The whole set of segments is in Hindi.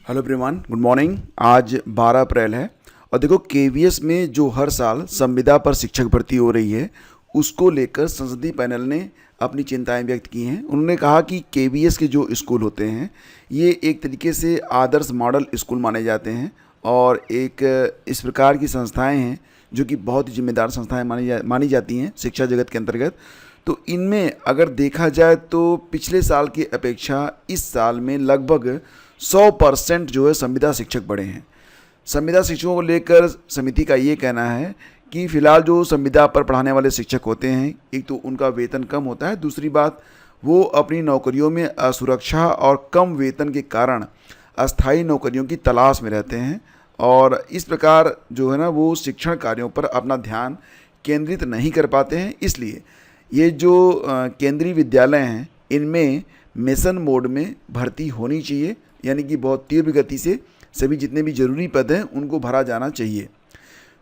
Hello everyone, good morning. आज 12 अप्रैल है और देखो केवीएस में जो हर साल संविदा पर शिक्षक भर्ती हो रही है उसको लेकर संसदीय पैनल ने अपनी चिंताएं व्यक्त की हैं। उन्होंने कहा कि केवीएस के जो स्कूल होते हैं ये एक तरीके से आदर्श मॉडल स्कूल माने जाते हैं और एक इस प्रकार की संस्थाएं हैं जो कि बहुत ही जिम्मेदार संस्थाएं मानी जाती हैं शिक्षा जगत के अंतर्गत। तो इनमें अगर देखा जाए तो पिछले साल की अपेक्षा इस साल में लगभग 100% जो है संविदा शिक्षक बढ़े हैं। संविदा शिक्षकों को लेकर समिति का ये कहना है कि फ़िलहाल जो संविदा पर पढ़ाने वाले शिक्षक होते हैं, एक तो उनका वेतन कम होता है, दूसरी बात वो अपनी नौकरियों में असुरक्षा और कम वेतन के कारण अस्थायी नौकरियों की तलाश में रहते हैं और इस प्रकार जो है ना वो शिक्षण कार्यों पर अपना ध्यान केंद्रित नहीं कर पाते हैं। इसलिए ये जो केंद्रीय विद्यालय हैं इनमें मिशन मोड में भर्ती होनी चाहिए, यानी कि बहुत तीव्र गति से सभी जितने भी ज़रूरी पद हैं उनको भरा जाना चाहिए।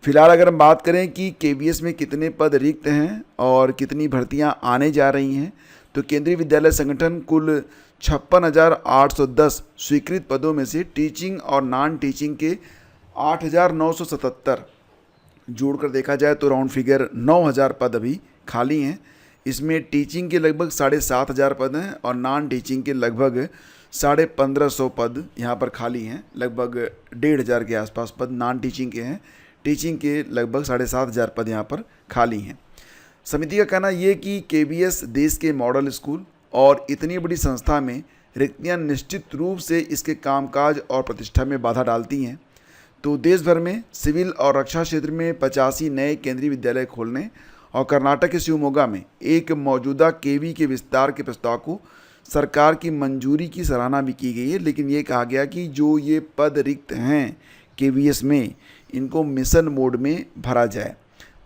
फिलहाल अगर हम बात करें कि केवीएस में कितने पद रिक्त हैं और कितनी भर्तियां आने जा रही हैं, तो केंद्रीय विद्यालय संगठन कुल 56,810 स्वीकृत पदों में से टीचिंग और नॉन टीचिंग के 8,977 जोड़कर देखा जाए तो राउंड फिगर 9,000 पद अभी खाली हैं। इसमें टीचिंग के लगभग 7,500 पद हैं और नॉन टीचिंग के लगभग 1,550 पद यहाँ पर खाली हैं। लगभग 1,500 के आसपास पद नॉन टीचिंग के हैं, टीचिंग के लगभग 7,500 पद यहाँ पर खाली हैं। समिति का कहना ये कि केवीएस देश के मॉडल स्कूल और इतनी बड़ी संस्था में रिक्तियाँ निश्चित रूप से इसके कामकाज और प्रतिष्ठा में बाधा डालती हैं। तो देश भर में सिविल और रक्षा क्षेत्र में 85 नए केंद्रीय विद्यालय खोलने और कर्नाटक के शिवमोगा में एक मौजूदा केवी के विस्तार के प्रस्ताव को सरकार की मंजूरी की सराहना भी की गई है। लेकिन ये कहा गया कि जो ये पद रिक्त हैं केवीएस में इनको मिशन मोड में भरा जाए।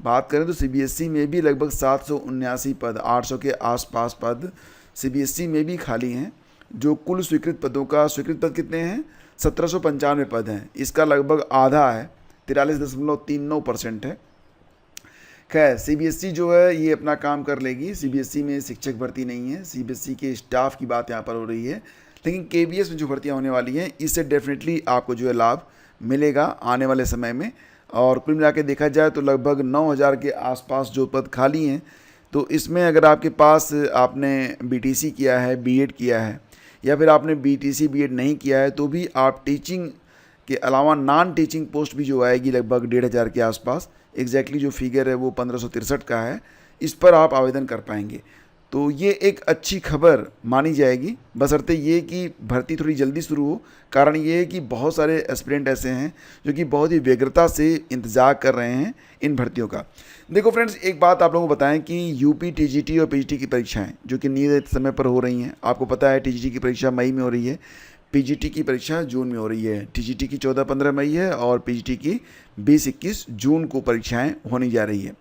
बात करें तो सीबीएसई में भी लगभग 779 पद, 800 के आसपास पद सीबीएसई में भी खाली हैं। जो कुल स्वीकृत पदों का स्वीकृत पद कितने हैं? 1,795 पद हैं। इसका लगभग आधा है, 43.39% है। खैर सीबीएसई जो है ये अपना काम कर लेगी। सीबीएसई में शिक्षक भर्ती नहीं है, सीबीएसई के स्टाफ की बात यहाँ पर हो रही है। लेकिन केवीएस में जो भर्तियाँ होने वाली हैं इससे डेफिनेटली आपको जो है लाभ मिलेगा आने वाले समय में। और कुल मिला के देखा जाए तो लगभग 9,000 के आसपास जो पद खाली हैं, तो इसमें अगर आपके पास आपने बीटीसी किया है, बीएड किया है, या फिर आपने बीटीसी बीएड नहीं किया है तो भी आप टीचिंग के अलावा नॉन टीचिंग पोस्ट भी जो आएगी लगभग 1,500 के आसपास, एग्जैक्टली जो फिगर है वो 1563 का है, इस पर आप आवेदन कर पाएंगे। तो ये एक अच्छी खबर मानी जाएगी, बशर्ते ये कि भर्ती थोड़ी जल्दी शुरू हो। कारण ये है कि बहुत सारे एस्पिरेंट ऐसे हैं जो कि बहुत ही व्यग्रता से इंतज़ार कर रहे हैं इन भर्तियों का। देखो फ्रेंड्स, एक बात आप लोगों को बताएं कि यूपी टीजीटी और पीजीटी की परीक्षाएं जो कि नियत समय पर हो रही हैं, आपको पता है टीजीटी की परीक्षा मई में हो रही है, पीजीटी की परीक्षा जून में हो रही है। टीजीटी की 14-15 मई है और पीजीटी की 20-21 जून को परीक्षाएं होने जा रही है।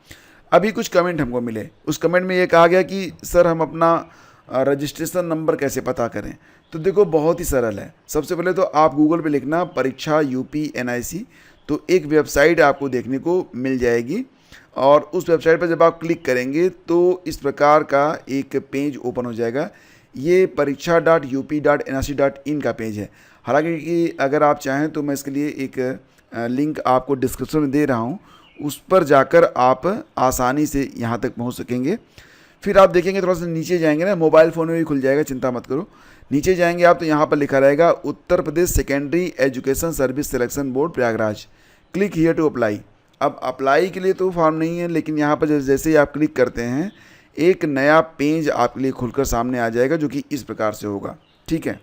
अभी कुछ कमेंट हमको मिले, उस कमेंट में ये कहा गया कि सर हम अपना रजिस्ट्रेशन नंबर कैसे पता करें। तो देखो बहुत ही सरल है। सबसे पहले तो आप गूगल पे लिखना परीक्षा यूपी एनआईसी, तो एक वेबसाइट आपको देखने को मिल जाएगी और उस वेबसाइट पर जब आप क्लिक करेंगे तो इस प्रकार का एक पेज ओपन हो जाएगा। ये परीक्षा.up.nic.in का पेज है। हालांकि कि अगर आप चाहें तो मैं इसके लिए एक लिंक आपको डिस्क्रिप्शन में दे रहा हूँ, उस पर जाकर आप आसानी से यहाँ तक पहुँच सकेंगे। फिर आप देखेंगे थोड़ा सा नीचे जाएंगे ना, मोबाइल फ़ोन में भी खुल जाएगा, चिंता मत करो। नीचे जाएंगे आप तो यहाँ पर लिखा रहेगा Uttar Pradesh secondary education service selection board Prayagraj, click here to apply. अब अप्लाई के लिए तो फॉर्म नहीं है, लेकिन यहाँ पर जैसे ही आप क्लिक करते हैं एक नया पेज आपके लिए खुलकर सामने आ जाएगा जो कि इस प्रकार से होगा। ठीक है,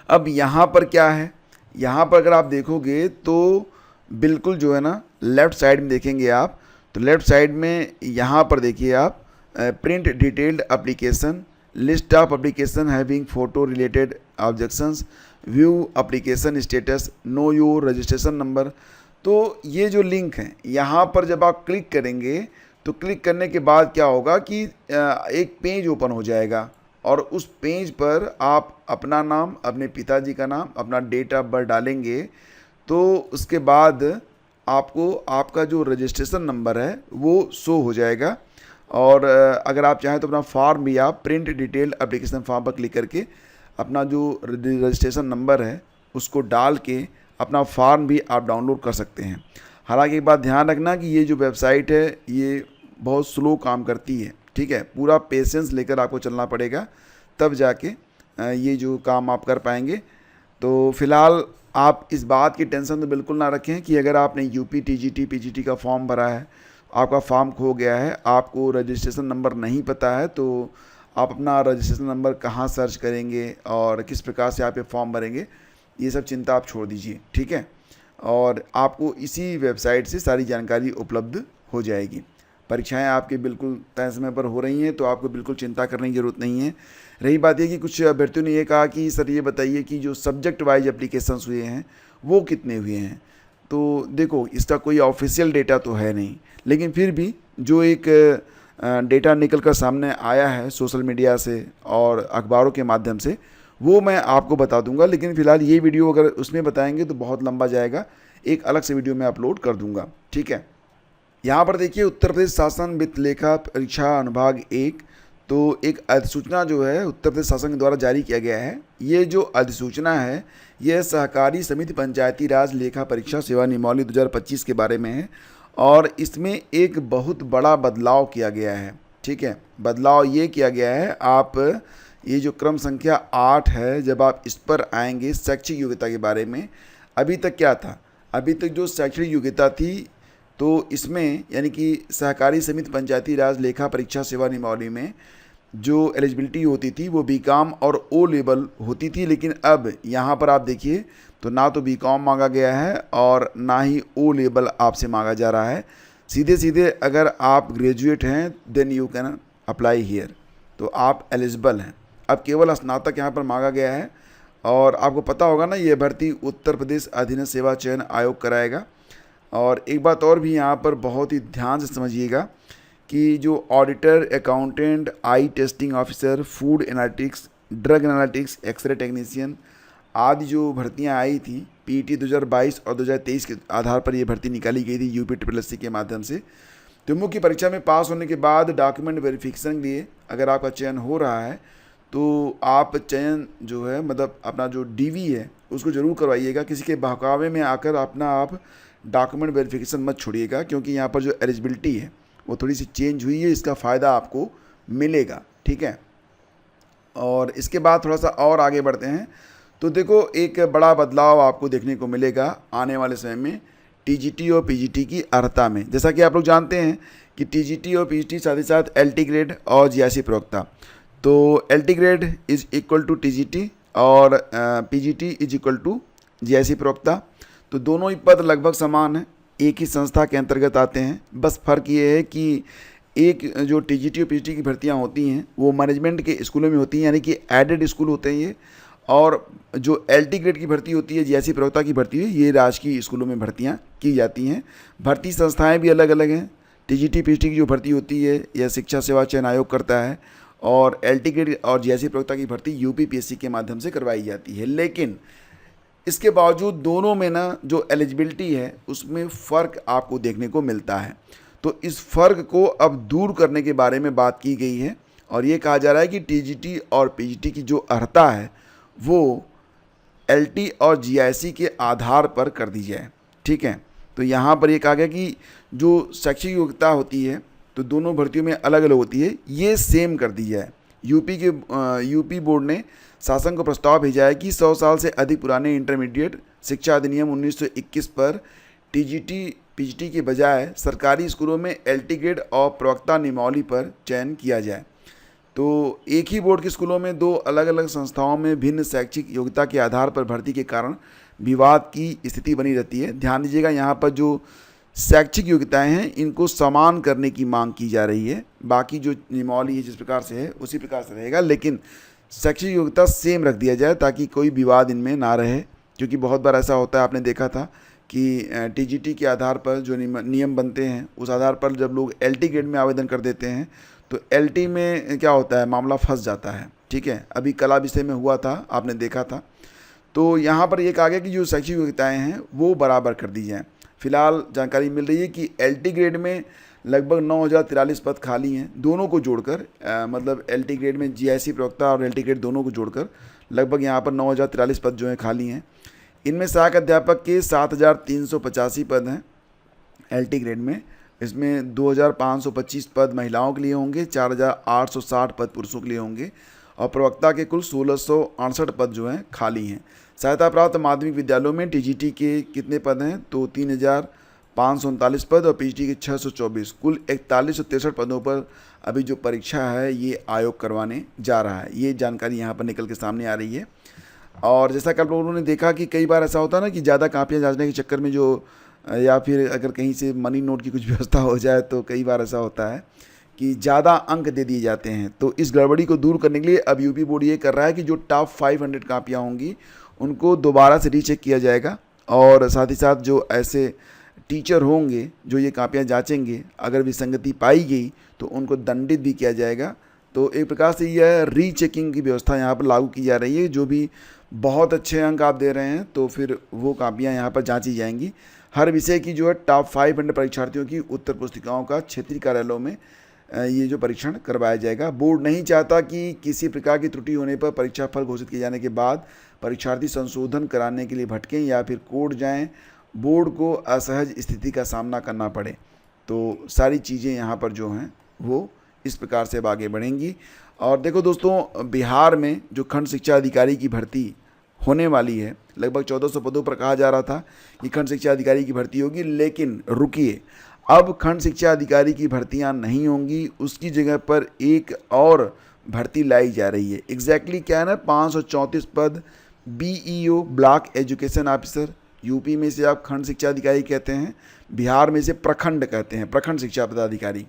अब यहाँ पर क्या है, यहाँ पर अगर आप देखोगे तो बिल्कुल जो है ना लेफ़्ट साइड में देखेंगे आप, तो लेफ़्ट साइड में यहाँ पर देखिए आप print detailed application, list of application having photo related objections, view application status, know your registration number. तो ये जो लिंक है यहाँ पर जब आप क्लिक करेंगे तो क्लिक करने के बाद क्या होगा कि एक पेज ओपन हो जाएगा और उस पेज पर आप अपना नाम, अपने पिताजी का नाम, अपना डेट ऑफ बर्थ डालेंगे तो उसके बाद आपको आपका जो रजिस्ट्रेशन नंबर है वो शो हो जाएगा। और अगर आप चाहें तो अपना फॉर्म भी आप प्रिंट डिटेल एप्लीकेशन फॉर्म पर क्लिक करके अपना जो रजिस्ट्रेशन नंबर है उसको डाल के अपना फॉर्म भी आप डाउनलोड कर सकते हैं। हालांकि एक बात ध्यान रखना कि ये जो वेबसाइट है ये बहुत स्लो काम करती है, ठीक है। पूरा पेशेंस लेकर आपको चलना पड़ेगा, तब जाके ये जो काम आप कर पाएंगे। तो फ़िलहाल आप इस बात की टेंशन तो बिल्कुल ना रखें कि अगर आपने यूपी टीजीटी पीजीटी का फॉर्म भरा है, आपका फॉर्म खो गया है, आपको रजिस्ट्रेशन नंबर नहीं पता है, तो आप अपना रजिस्ट्रेशन नंबर कहाँ सर्च करेंगे और किस प्रकार से आप ये फॉर्म भरेंगे, ये सब चिंता आप छोड़ दीजिए, ठीक है। और आपको इसी वेबसाइट से सारी जानकारी उपलब्ध हो जाएगी। परीक्षाएं आपके बिल्कुल तय समय पर हो रही हैं, तो आपको बिल्कुल चिंता करने की ज़रूरत नहीं है। रही बात ये कि कुछ अभ्यर्थियों ने ये कहा कि सर ये बताइए कि जो सब्जेक्ट वाइज एप्लीकेशंस हुए हैं वो कितने हुए हैं। तो देखो, इसका कोई ऑफिशियल डेटा तो है नहीं, लेकिन फिर भी जो एक डेटा निकल कर सामने आया है सोशल मीडिया से और अखबारों के माध्यम से, वो मैं आपको बता दूंगा। लेकिन फ़िलहाल ये वीडियो अगर उसमें बताएंगे तो बहुत लंबा जाएगा, एक अलग से वीडियो मैं अपलोड कर दूंगा, ठीक है। यहाँ पर देखिए, उत्तर प्रदेश शासन वित्त लेखा परीक्षा अनुभाग 1, तो एक अधिसूचना जो है उत्तर प्रदेश शासन के द्वारा जारी किया गया है। ये जो अधिसूचना है यह सहकारी समिति पंचायती राज लेखा परीक्षा सेवा नियमावली 2025 के बारे में है, और इसमें एक बहुत बड़ा बदलाव किया गया है, ठीक है। बदलाव ये किया गया है, आप ये जो क्रम संख्या 8 है, जब आप इस पर आएंगे शैक्षिक योग्यता के बारे में, अभी तक क्या था, अभी तक जो शैक्षिक योग्यता थी तो इसमें यानी कि सहकारी समिति पंचायती राज लेखा परीक्षा सेवा नियमावली में जो एलिजिबिलिटी होती थी वो बीकॉम और ओ लेवल होती थी। लेकिन अब यहाँ पर आप देखिए तो ना तो बीकॉम मांगा गया है और ना ही ओ लेवल आपसे मांगा जा रहा है। सीधे सीधे अगर आप ग्रेजुएट हैं then you can apply here, तो आप एलिजिबल हैं। अब केवल स्नातक यहाँ पर मांगा गया है। और आपको पता होगा ना, ये भर्ती उत्तर प्रदेश अधीनस्थ सेवा चयन आयोग कराएगा। और एक बात और भी यहाँ पर बहुत ही ध्यान से समझिएगा कि जो auditor, accountant, eye testing officer, food analytics, drug analytics, x ray technician आदि जो भर्तियाँ आई थी पीईटी 2022 और 2023 के आधार पर ये भर्ती निकाली गई थी यूपी SSSC के माध्यम से। तो मुख्य परीक्षा में पास होने के बाद डॉक्यूमेंट वेरिफिकेशन के लिए अगर आपका चयन हो रहा है तो आप चयन जो है मतलब अपना जो डीवी है उसको ज़रूर करवाइएगा। किसी के बहकावे में आकर अपना आप डॉक्यूमेंट वेरिफिकेशन मत छोड़िएगा, क्योंकि यहाँ पर जो एलिजिबिलिटी है वो थोड़ी सी चेंज हुई है, इसका फ़ायदा आपको मिलेगा, ठीक है। और इसके बाद थोड़ा सा और आगे बढ़ते हैं तो देखो, एक बड़ा बदलाव आपको देखने को मिलेगा आने वाले समय में टीजीटी और पीजीटी की अर्हता में। जैसा कि आप लोग जानते हैं कि टीजीटी और पीजीटी साथ ही साथ एलटी ग्रेड और जीआईसी प्रवक्ता, तो LT grade is equal to TGT और PGT is equal to GIC प्रवक्ता। तो दोनों ही पद लगभग समान हैं, एक ही संस्था के अंतर्गत आते हैं। बस फ़र्क ये है कि एक जो टीजीटी और पीजीटी की भर्तियां होती हैं वो मैनेजमेंट के स्कूलों में होती हैं, यानी कि एडेड स्कूल होते हैं ये। और जो एलटी ग्रेड की भर्ती होती है, जीआईसी प्रवक्ता की भर्ती है, ये राजकीय स्कूलों में भर्तियाँ की जाती हैं। भर्ती संस्थाएँ भी अलग अलग हैं। टीजीटी पीजीटी की जो भर्ती होती है यह शिक्षा सेवा चयन आयोग करता है, और एलटी ग्रेड और जीआईसी प्रवक्ता की भर्ती यूपीपीएससी के माध्यम से करवाई जाती है। लेकिन इसके बावजूद दोनों में ना जो एलिजिबिलिटी है उसमें फ़र्क आपको देखने को मिलता है। तो इस फ़र्क को अब दूर करने के बारे में बात की गई है, और ये कहा जा रहा है कि टीजीटी और पीजीटी की जो अर्हता है वो एलटी और जीआईसी के आधार पर कर दी जाए, ठीक है। तो यहाँ पर ये कहा गया कि जो शैक्षिक योग्यता होती है तो दोनों भर्तियों में अलग अलग होती है, ये सेम कर दी जाए। यूपी बोर्ड ने शासन को प्रस्ताव भेजा है कि 100 साल से अधिक पुराने इंटरमीडिएट शिक्षा अधिनियम 1921 पर टीजीटी पीजीटी के बजाय सरकारी स्कूलों में एलटी ग्रेड और प्रवक्ता नियमावली पर चयन किया जाए। तो एक ही बोर्ड के स्कूलों में दो अलग अलग संस्थाओं में भिन्न शैक्षिक योग्यता के आधार पर भर्ती के कारण विवाद की स्थिति बनी रहती है। ध्यान दीजिएगा, यहाँ पर जो शैक्षिक योग्यताएं हैं इनको समान करने की मांग की जा रही है। बाकी जो नियमावली है जिस प्रकार से है उसी प्रकार से रहेगा, लेकिन शैक्षिक योग्यता सेम रख दिया जाए ताकि कोई विवाद इनमें ना रहे। क्योंकि बहुत बार ऐसा होता है, आपने देखा था कि टीजीटी के आधार पर जो नियम बनते हैं उस आधार पर जब लोग एलटी ग्रेड में आवेदन कर देते हैं तो एलटी में क्या होता है, मामला फंस जाता है, ठीक है। अभी कला विषय में हुआ था, आपने देखा था। तो यहाँ पर ये कहा गया कि जो शैक्षिक योग्यताएँ हैं वो बराबर कर दी जाएँ। फिलहाल जानकारी मिल रही है कि एलटी ग्रेड में लगभग 9043 पद खाली हैं, दोनों को जोड़कर मतलब एलटी ग्रेड में जीआईसी प्रवक्ता और एलटी ग्रेड दोनों को जोड़कर लगभग यहाँ पर 9043 पद जो हैं खाली हैं। इनमें सहायक अध्यापक के 7,385 पद हैं LT ग्रेड में। इसमें 2,525 पद महिलाओं के लिए होंगे, 4,860 पद पुरुषों के लिए होंगे और प्रवक्ता के कुल 1,668 पद जो हैं खाली हैं। सहायता प्राप्त माध्यमिक विद्यालयों में TGT के कितने पद हैं? तो 3,539 पद और PGT के 624, कुल 4163 पदों पर अभी जो परीक्षा है ये आयोग करवाने जा रहा है। ये जानकारी यहाँ पर निकल के सामने आ रही है। और जैसा कल लोगों ने देखा कि कई बार ऐसा होता है ना कि ज़्यादा कापियाँ जांचने के चक्कर में जो या फिर अगर कहीं से मनी नोट की कुछ व्यवस्था हो जाए तो कई बार ऐसा होता है कि ज़्यादा अंक दे दिए जाते हैं। तो इस गड़बड़ी को दूर करने के लिए अब यूपी बोर्ड ये कर रहा है कि जो टॉप 500 कापियाँ होंगी उनको दोबारा से रीचेक किया जाएगा और साथ ही साथ जो ऐसे टीचर होंगे जो ये कापियाँ जांचेंगे, अगर विसंगति पाई गई तो उनको दंडित भी किया जाएगा। तो एक प्रकार से यह रीचेकिंग की व्यवस्था यहाँ पर लागू की जा रही है। जो भी बहुत अच्छे अंक आप दे रहे हैं तो फिर वो कापियाँ यहाँ पर जांची जाएंगी। हर विषय की जो है टॉप 500 परीक्षार्थियों की उत्तर पुस्तिकाओं का क्षेत्रीय कार्यालयों में ये जो परीक्षण करवाया जाएगा। बोर्ड नहीं चाहता कि किसी प्रकार की त्रुटि होने पर परीक्षा फल घोषित किए जाने के बाद परीक्षार्थी संशोधन कराने के लिए भटकें या फिर कोर्ट जाएं, बोर्ड को असहज स्थिति का सामना करना पड़े। तो सारी चीज़ें यहाँ पर जो हैं वो इस प्रकार से अब आगे बढ़ेंगी। और देखो दोस्तों, बिहार में जो खंड शिक्षा अधिकारी की भर्ती होने वाली है, लगभग 1400 पदों पर कहा जा रहा था कि खंड शिक्षा अधिकारी की भर्ती होगी, लेकिन रुकिए, अब खंड शिक्षा अधिकारी की भर्तियां नहीं होंगी, उसकी जगह पर एक और भर्ती लाई जा रही है। एग्जैक्टली क्या है ना, 534 पद BEO block education officer. UP में से आप खंड शिक्षा अधिकारी कहते हैं, बिहार में से प्रखंड कहते हैं, प्रखंड शिक्षा पदाधिकारी।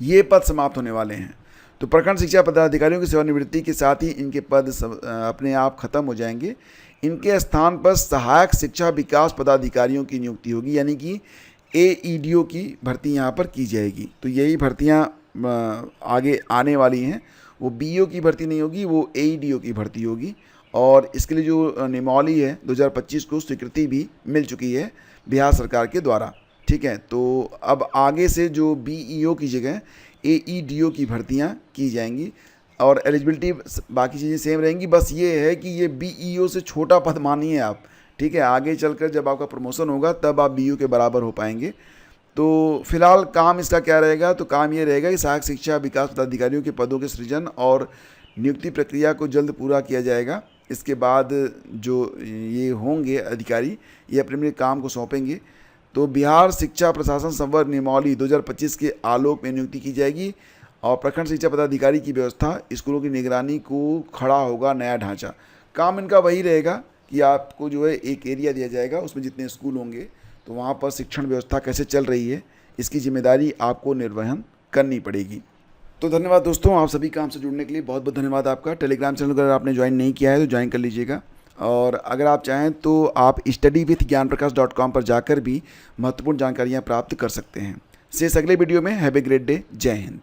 ये पद समाप्त होने वाले हैं। तो प्रखंड शिक्षा पदाधिकारियों की सेवानिवृत्ति के साथ ही इनके पद अपने आप खत्म हो जाएंगे। इनके स्थान पर सहायक शिक्षा विकास पदाधिकारियों की नियुक्ति होगी, यानी कि AEDO की भर्ती यहाँ पर की जाएगी। तो यही भर्तियाँ आगे आने वाली हैं। वो BEO की भर्ती नहीं होगी, वो AEDO की भर्ती होगी। और इसके लिए जो नियमावली है 2025 को स्वीकृति भी मिल चुकी है बिहार सरकार के द्वारा। ठीक है, तो अब आगे से जो BEO की जगह AEDO की भर्तियां की जाएंगी और एलिजिबिलिटी बाकी चीज़ें सेम रहेंगी। बस ये है कि ये BEO से छोटा पद मानिए आप। ठीक है, आगे चलकर जब आपका प्रमोशन होगा तब आप BEO के बराबर हो पाएंगे। तो फिलहाल काम इसका क्या रहेगा? तो काम ये रहेगा कि सहायक शिक्षा विकास पदाधिकारियों के पदों के सृजन और नियुक्ति प्रक्रिया को जल्द पूरा किया जाएगा। इसके बाद जो ये होंगे अधिकारी, ये अपने अपने काम को सौंपेंगे। तो बिहार शिक्षा प्रशासन संवर्ग नियमावली 2025 के आलोक में नियुक्ति की जाएगी और प्रखंड शिक्षा पदाधिकारी की व्यवस्था, स्कूलों की निगरानी को खड़ा होगा नया ढांचा। काम इनका वही रहेगा कि आपको जो है एक एरिया दिया जाएगा, उसमें जितने स्कूल होंगे तो वहाँ पर शिक्षण व्यवस्था कैसे चल रही है इसकी जिम्मेदारी आपको निर्वहन करनी पड़ेगी। तो धन्यवाद दोस्तों, आप सभी काम से जुड़ने के लिए बहुत बहुत धन्यवाद आपका। टेलीग्राम चैनल अगर आपने ज्वाइन नहीं किया है तो ज्वाइन कर लीजिएगा। और अगर आप चाहें तो आप study-with-gyanprakash.com पर जाकर भी महत्वपूर्ण जानकारियाँ प्राप्त कर सकते हैं। शेष अगले वीडियो में। Have a great day. जय हिंद।